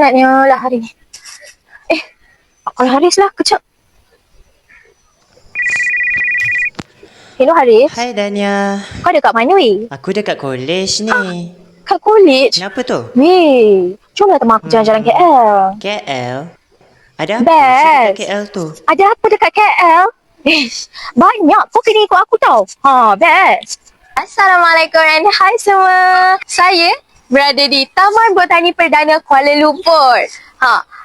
penatnya lah hari ni. Call Haris lah, kejap. Hello Haris. Hai Dania. Kau ada kat mana weh? Aku dekat college ni. Kat college? Kenapa tu? Weh, jomlah teman aku jalan-jalan KL. KL? Ada apa Best. dekat KL tu? Ada apa dekat KL? Banyak. Kau kena ikut aku tau. Best. Assalamualaikum and hai semua. Saya berada di Taman Botani Perdana Kuala Lumpur.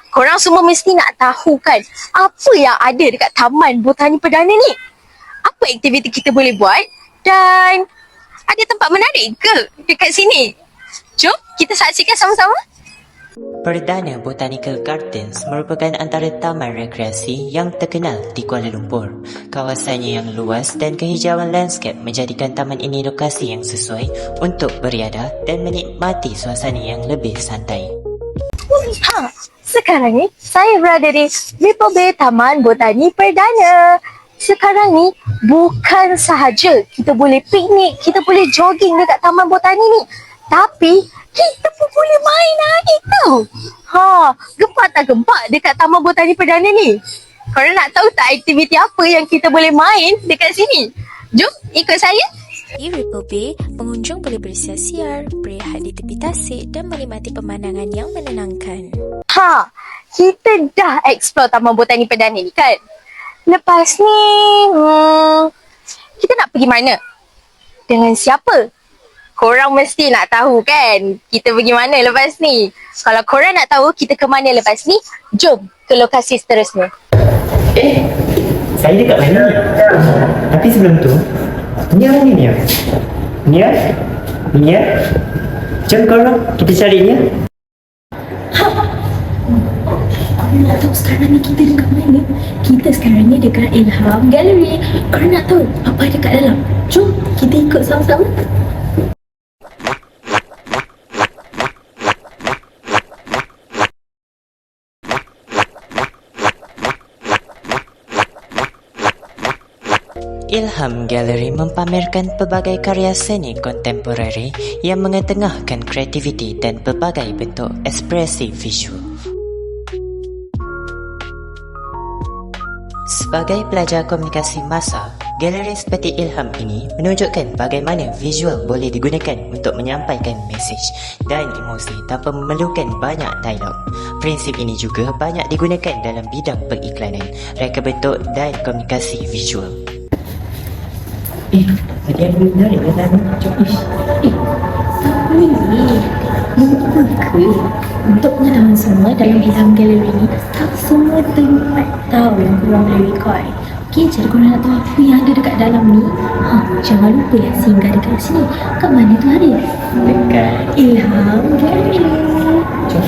Korang semua mesti nak tahu kan apa yang ada dekat Taman Botani Perdana ni? Apa aktiviti kita boleh buat? Dan ada tempat menarik ke dekat sini? Jom kita saksikan sama-sama. Perdana Botanical Gardens merupakan antara taman rekreasi yang terkenal di Kuala Lumpur. Kawasannya yang luas dan kehijauan lanskap menjadikan taman ini lokasi yang sesuai untuk beriadah dan menikmati suasana yang lebih santai. Sekarang ni saya berada di Ripple Bay Taman Botani Perdana. Sekarang ni bukan sahaja kita boleh piknik, kita boleh jogging dekat Taman Botani ni, tapi kita pun boleh main air tau. Gempak tak gempak dekat Taman Botani Perdana ni? Korang nak tahu tak aktiviti apa yang kita boleh main dekat sini? Jom ikut saya. Di Ripple Bay, pengunjung boleh bersiar-siar, berehat di tepi tasik dan menikmati pemandangan yang menenangkan. Kita dah explore Taman Botani Perdana ni kan? Lepas ni, kita nak pergi mana? Dengan siapa? Korang mesti nak tahu kan? Kita pergi mana lepas ni? Kalau korang nak tahu kita ke mana lepas ni, jom ke lokasi seterusnya. Saya dekat mana ni? Tapi sebelum tu, Nia mana Nia? Nia? Nia? Jom korang, kita cari Nia. Korang nak tahu sekarang ni kita dekat mana? Kita sekarang ni dekat Ilham Gallery. Korang nak tahu apa ada kat dalam? Jom kita ikut sama-sama. Ilham Gallery mempamerkan pelbagai karya seni kontemporari yang mengetengahkan kreativiti dan pelbagai bentuk ekspresi visual. Sebagai pelajar komunikasi massa, galeri seperti Ilham ini menunjukkan bagaimana visual boleh digunakan untuk menyampaikan mesej dan emosi tanpa memerlukan banyak dialog. Prinsip ini juga banyak digunakan dalam bidang periklanan, reka bentuk dan komunikasi visual. Tadi ada benda menarik kan dalam ni? Jom. Siapa ni? Lupa ke? Untuk pengetahuan semua dalam Ilham Gallery ni, tak semua tempat tahu yang korang boleh record. Okey, jadi korang nak tahu apa yang ada dekat dalam ni? Jangan lupa ya singgah dekat sini. Kat mana tu Haris? Dekat Ilham Gallery. Jom.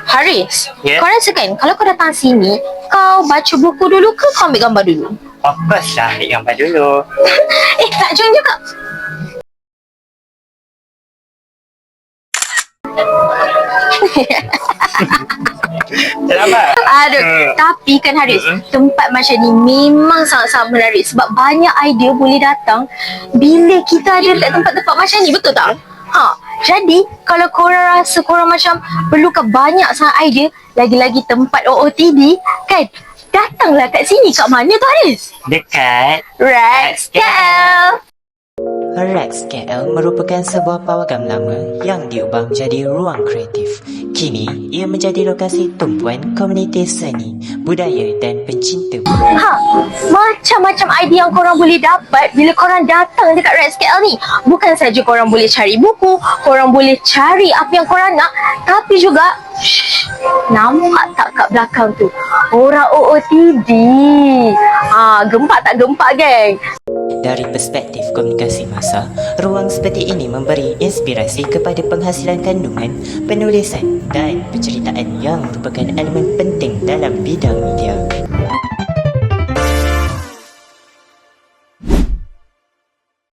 Haris, Ya? kau rasa kan kalau kau datang sini, kau baca buku dulu ke kau ambil gambar dulu? Of course lah, ambil gambar dulu. Tak join juga. Selamat. Aduh, tapi kan Haris, tempat macam ni memang sangat-sangat menarik sebab banyak idea boleh datang bila kita ada dekat tempat-tempat macam ni, betul tak? Jadi, kalau korang rasa korang macam perlukan banyak sangat idea, lagi-lagi tempat OOTD, kan? Datanglah kat sini. Kat mana tu Haris? Dekat Rex KL. Rex KL merupakan sebuah pawagam lama yang diubah menjadi ruang kreatif. Kini, ia menjadi lokasi tumpuan komuniti seni, budaya dan pencinta buku. Macam-macam idea yang korang boleh dapat bila korang datang dekat Rex KL ni. Bukan saja korang boleh cari buku, korang boleh cari apa yang korang nak, tapi juga nampak tak kat belakang tu? Orang OOTD. Gempak tak gempak, geng? Dari perspektif komunikasi massa, ruang seperti ini memberi inspirasi kepada penghasilan kandungan, penulisan dan penceritaan yang merupakan elemen penting dalam bidang media.